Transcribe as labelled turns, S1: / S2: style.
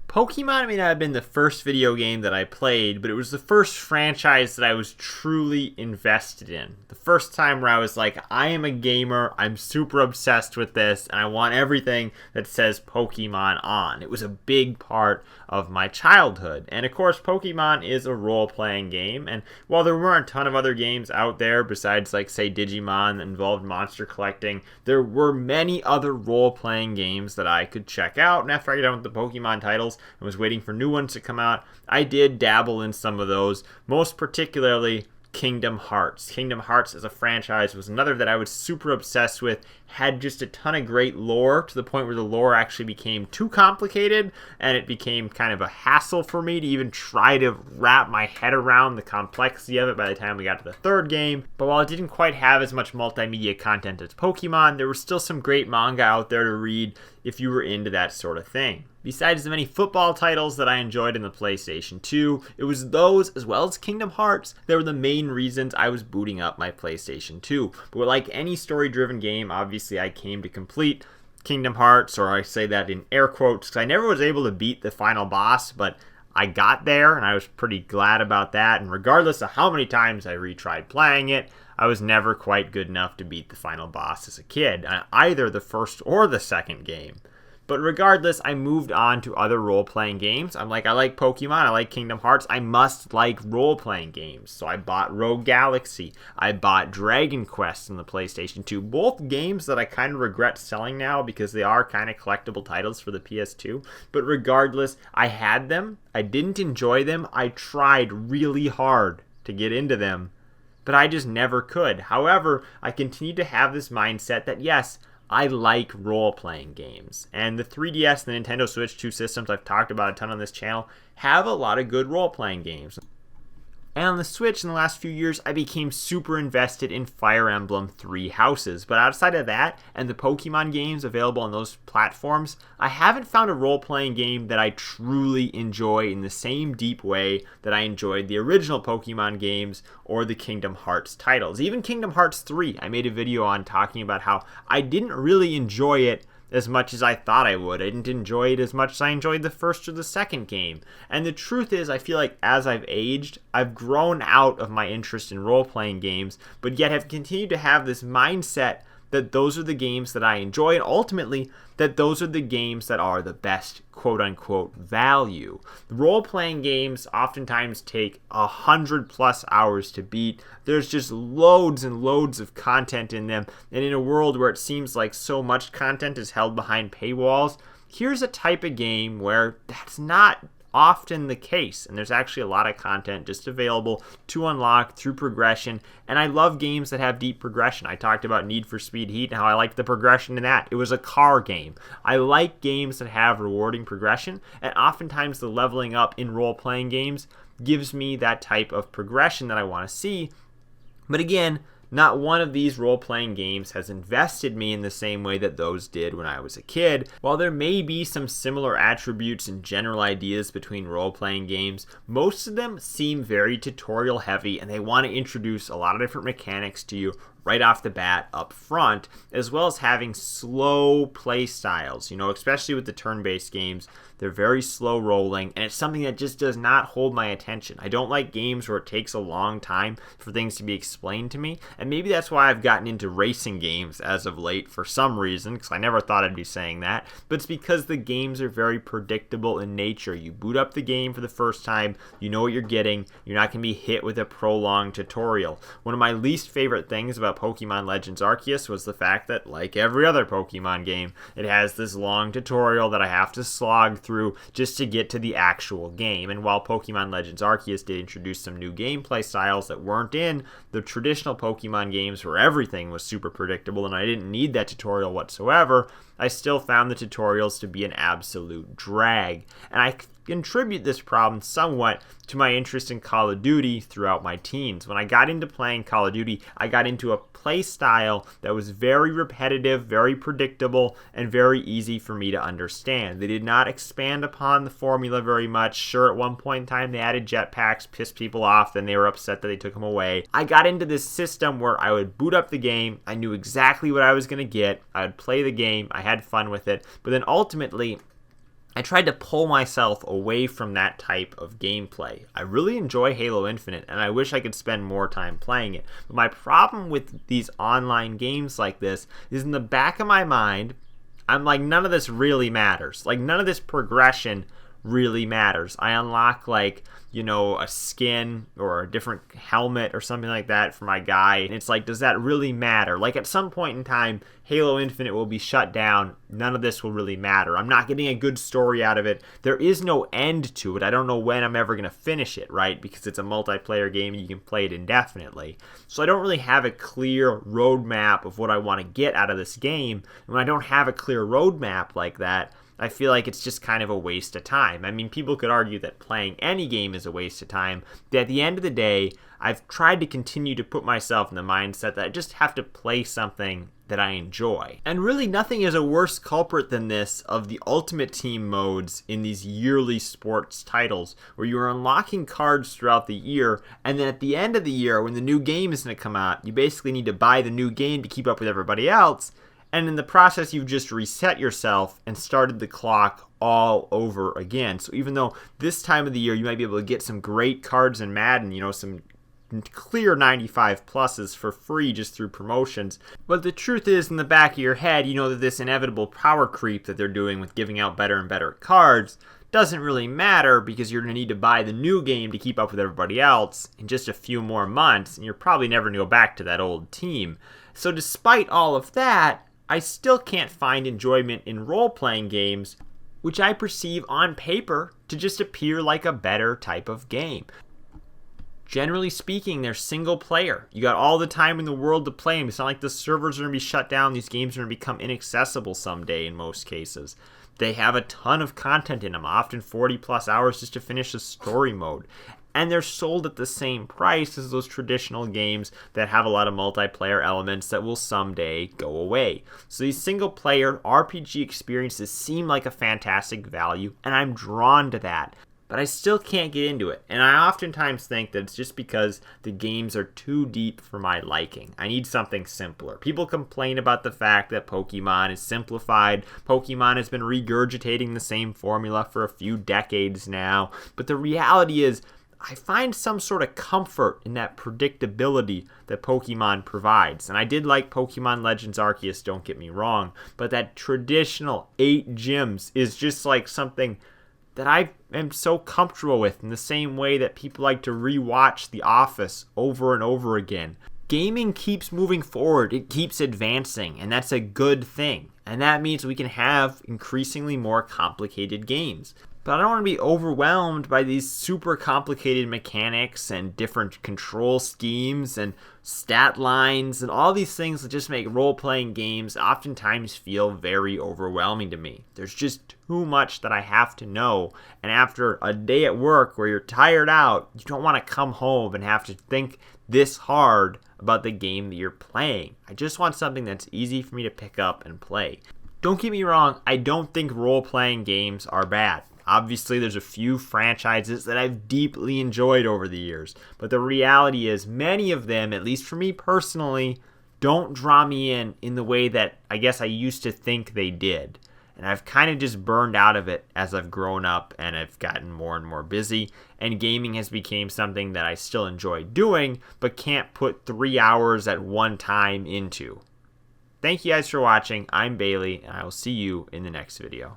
S1: Pokemon may not have been the first video game that I played, but it was the first franchise that I was truly invested in. The first time where I was like, I am a gamer, I'm super obsessed with this, and I want everything that says Pokemon on. It was a big part of my childhood. And of course, Pokemon is a role-playing game, and while there weren't a ton of other games out there besides, like, say, Digimon that involved monster collecting, there were many other role-playing games that I could check out, and after I got done with the Pokemon titles, and was waiting for new ones to come out, I did dabble in some of those, most particularly Kingdom Hearts. Kingdom Hearts as a franchise was another that I was super obsessed with, had just a ton of great lore to the point where the lore actually became too complicated and it became kind of a hassle for me to even try to wrap my head around the complexity of it by the time we got to the third game. But while it didn't quite have as much multimedia content as Pokemon, there was still some great manga out there to read if you were into that sort of thing. Besides the many football titles that I enjoyed in the PlayStation 2, it was those, as well as Kingdom Hearts, that were the main reasons I was booting up my PlayStation 2. But like any story-driven game, obviously I came to complete Kingdom Hearts, or I say that in air quotes, because I never was able to beat the final boss, but I got there, and I was pretty glad about that, and regardless of how many times I retried playing it, I was never quite good enough to beat the final boss as a kid, either the first or the second game. But regardless, I moved on to other role-playing games. I like Pokemon, I like Kingdom Hearts, I must like role-playing games. So I bought Rogue Galaxy, I bought Dragon Quest on the PlayStation 2. Both games that I kind of regret selling now because they are kind of collectible titles for the PS2. But regardless, I had them, I didn't enjoy them, I tried really hard to get into them, but I just never could. However, I continue to have this mindset that yes, I like role-playing games. And the 3DS and the Nintendo Switch, two systems I've talked about a ton on this channel, have a lot of good role-playing games. And on the Switch in the last few years, I became super invested in Fire Emblem Three Houses. But outside of that, and the Pokemon games available on those platforms, I haven't found a role-playing game that I truly enjoy in the same deep way that I enjoyed the original Pokemon games or the Kingdom Hearts titles. Even Kingdom Hearts 3, I made a video on talking about how I didn't really enjoy it as much as I thought I would. I didn't enjoy it as much as I enjoyed the first or the second game. And the truth is, I feel like as I've aged, I've grown out of my interest in role-playing games, but yet have continued to have this mindset that those are the games that I enjoy, and ultimately that those are the games that are the best quote-unquote value. Role-playing games oftentimes take 100+ hours to beat. There's just loads and loads of content in them, and in a world where it seems like so much content is held behind paywalls, here's a type of game where that's not often the case, and there's actually a lot of content just available to unlock through progression. And I love games that have deep progression. I talked about Need for Speed Heat and how I liked the progression in that. It was a car game. I like games that have rewarding progression, and oftentimes the leveling up in role-playing games gives me that type of progression that I want to see. But again, not one of these role-playing games has invested me in the same way that those did when I was a kid. While there may be some similar attributes and general ideas between role-playing games, most of them seem very tutorial heavy, and they want to introduce a lot of different mechanics to you right off the bat up front, as well as having slow play styles. Especially with the turn-based games, they're very slow rolling, and it's something that just does not hold my attention. I don't like games where it takes a long time for things to be explained to me, and maybe that's why I've gotten into racing games as of late for some reason, because I never thought I'd be saying that, but it's because the games are very predictable in nature. You boot up the game for the first time, you know what you're getting, you're not going to be hit with a prolonged tutorial. One of my least favorite things about Pokemon Legends Arceus was the fact that, like every other Pokemon game, it has this long tutorial that I have to slog through just to get to the actual game. And while Pokemon Legends Arceus did introduce some new gameplay styles that weren't in the traditional Pokemon games where everything was super predictable and I didn't need that tutorial whatsoever, I still found the tutorials to be an absolute drag. And I contribute this problem somewhat to my interest in Call of Duty throughout my teens. When I got into playing Call of Duty, I got into a play style that was very repetitive, very predictable, and very easy for me to understand. They did not expand upon the formula very much. Sure, at one point in time they added jetpacks, pissed people off, then they were upset that they took them away. I got into this system where I would boot up the game, I knew exactly what I was going to get, I would play the game, I had fun with it, but then ultimately I tried to pull myself away from that type of gameplay. I really enjoy Halo Infinite, and I wish I could spend more time playing it. But my problem with these online games like this is, in the back of my mind, I'm like, none of this really matters. Like, none of this progression really matters. I unlock, like, you know, a skin or a different helmet or something like that for my guy, and it's like, does that really matter? Like, at some point in time, Halo Infinite will be shut down. None of this will really matter. I'm not getting a good story out of it. There is no end to it. I don't know when I'm ever going to finish it, right? Because it's a multiplayer game and you can play it indefinitely. So I don't really have a clear roadmap of what I want to get out of this game. And when I don't have a clear roadmap like that, I feel like it's just kind of a waste of time. I mean, people could argue that playing any game is a waste of time, but at the end of the day, I've tried to continue to put myself in the mindset that I just have to play something that I enjoy. And really, nothing is a worse culprit than this of the Ultimate Team modes in these yearly sports titles, where you are unlocking cards throughout the year, and then at the end of the year, when the new game is going to come out, you basically need to buy the new game to keep up with everybody else. And in the process, you've just reset yourself and started the clock all over again. So even though this time of the year you might be able to get some great cards in Madden, you know, some clear 95 pluses for free just through promotions, but the truth is, in the back of your head, you know that this inevitable power creep that they're doing with giving out better and better cards doesn't really matter, because you're going to need to buy the new game to keep up with everybody else in just a few more months, and you're probably never going to go back to that old team. So despite all of that, I still can't find enjoyment in role-playing games, which I perceive on paper to just appear like a better type of game. Generally speaking, they're single player. You got all the time in the world to play them. It's not like the servers are going to be shut down. These games are going to become inaccessible someday in most cases. They have a ton of content in them, often 40 plus hours just to finish the story mode. And they're sold at the same price as those traditional games that have a lot of multiplayer elements that will someday go away. So these single-player RPG experiences seem like a fantastic value, and I'm drawn to that. But I still can't get into it, and I oftentimes think that it's just because the games are too deep for my liking. I need something simpler. People complain about the fact that Pokemon is simplified. Pokemon has been regurgitating the same formula for a few decades now, but the reality is, I find some sort of comfort in that predictability that Pokemon provides. And I did like Pokemon Legends Arceus, don't get me wrong, but that traditional 8 gyms is just like something that I am so comfortable with, in the same way that people like to rewatch The Office over and over again. Gaming keeps moving forward, it keeps advancing, and that's a good thing. And that means we can have increasingly more complicated games. But I don't want to be overwhelmed by these super complicated mechanics and different control schemes and stat lines and all these things that just make role-playing games oftentimes feel very overwhelming to me. There's just too much that I have to know, and after a day at work where you're tired out, you don't want to come home and have to think this hard about the game that you're playing. I just want something that's easy for me to pick up and play. Don't get me wrong, I don't think role-playing games are bad. Obviously, there's a few franchises that I've deeply enjoyed over the years, but the reality is many of them, at least for me personally, don't draw me in the way that I guess I used to think they did. And I've kind of just burned out of it as I've grown up and I've gotten more and more busy, and gaming has become something that I still enjoy doing, but can't put 3 hours at one time into. Thank you guys for watching. I'm Bailey, and I will see you in the next video.